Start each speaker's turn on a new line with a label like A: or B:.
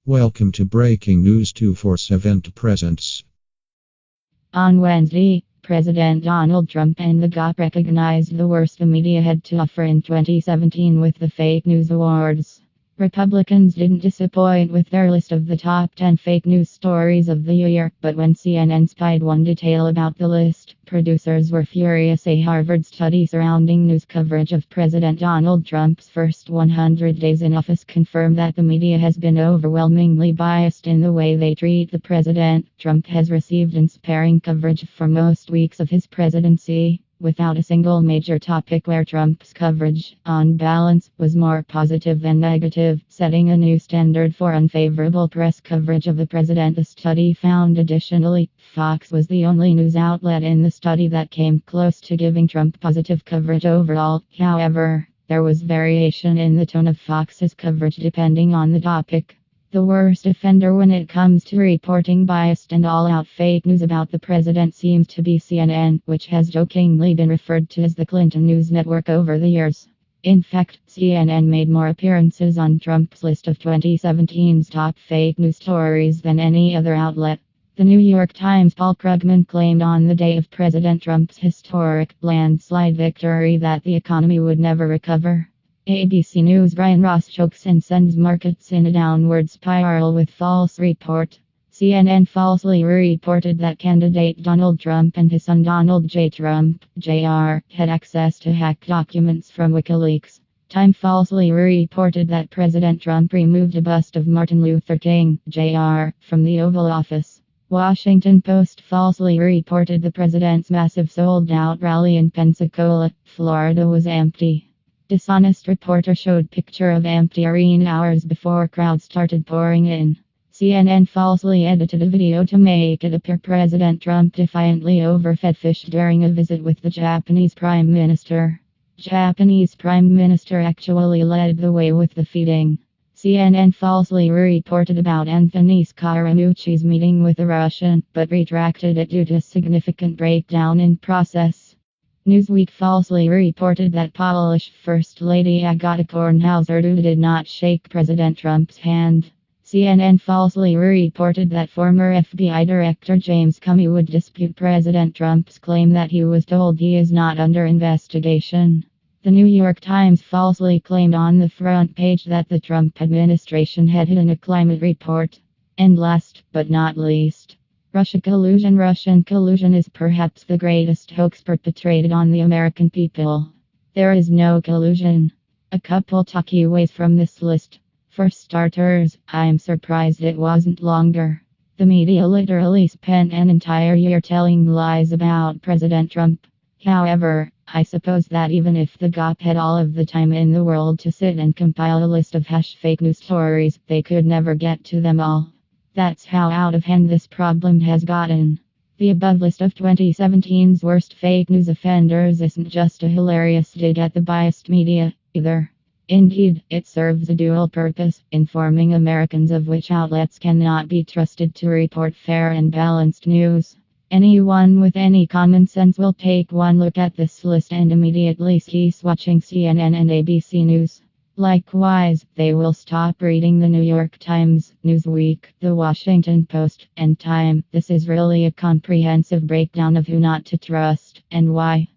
A: Welcome to Breaking News 247 presents.
B: On Wednesday, President Donald Trump and the GOP recognized the worst the media had to offer in 2017 with the Fake News Awards. Republicans didn't disappoint with their list of the top 10 fake news stories of the year, but when CNN spied one detail about the list, producers were furious. A Harvard study surrounding news coverage of President Donald Trump's first 100 days in office confirmed that the media has been overwhelmingly biased in the way they treat the president. Trump has received unsparing coverage for most weeks of his presidency, without a single major topic where Trump's coverage, on balance, was more positive than negative, setting a new standard for unfavorable press coverage of the president. The study found additionally, Fox was the only news outlet in the study that came close to giving Trump positive coverage overall. However, there was variation in the tone of Fox's coverage depending on the topic. The worst offender when it comes to reporting biased and all-out fake news about the president seems to be CNN, which has jokingly been referred to as the Clinton News Network over the years. In fact, CNN made more appearances on Trump's list of 2017's top fake news stories than any other outlet. The New York Times' Paul Krugman claimed on the day of President Trump's historic landslide victory that the economy would never recover. ABC News' Brian Ross chokes and sends markets in a downward spiral with false report. CNN falsely reported that candidate Donald Trump and his son Donald J. Trump, Jr., had access to hacked documents from WikiLeaks. Time falsely reported that President Trump removed a bust of Martin Luther King, Jr., from the Oval Office. Washington Post falsely reported the president's massive sold-out rally in Pensacola, Florida was empty. Dishonest reporter showed picture of empty arena hours before crowds started pouring in. CNN falsely edited a video to make it appear President Trump defiantly overfed fish during a visit with the Japanese Prime Minister. Japanese Prime Minister actually led the way with the feeding. CNN falsely reported about Anthony Scaramucci's meeting with a Russian, but retracted it due to significant breakdown in process. Newsweek falsely reported that Polish First Lady Agata Kornhauser did not shake President Trump's hand. CNN falsely reported that former FBI Director James Comey would dispute President Trump's claim that he was told he is not under investigation. The New York Times falsely claimed on the front page that the Trump administration had hidden a climate report. And last but not least, Russian collusion is perhaps the greatest hoax perpetrated on the American people. There is no collusion. A couple takeaways from this list. For starters, I'm surprised it wasn't longer. The media literally spent an entire year telling lies about President Trump. However, I suppose that even if the GOP had all of the time in the world to sit and compile a list of fake news stories, they could never get to them all. That's how out of hand this problem has gotten. The above list of 2017's worst fake news offenders isn't just a hilarious dig at the biased media, either. Indeed, it serves a dual purpose, informing Americans of which outlets cannot be trusted to report fair and balanced news. Anyone with any common sense will take one look at this list and immediately cease watching CNN and ABC News. Likewise, they will stop reading the New York Times, Newsweek, the Washington Post, and Time. This is really a comprehensive breakdown of who not to trust and why.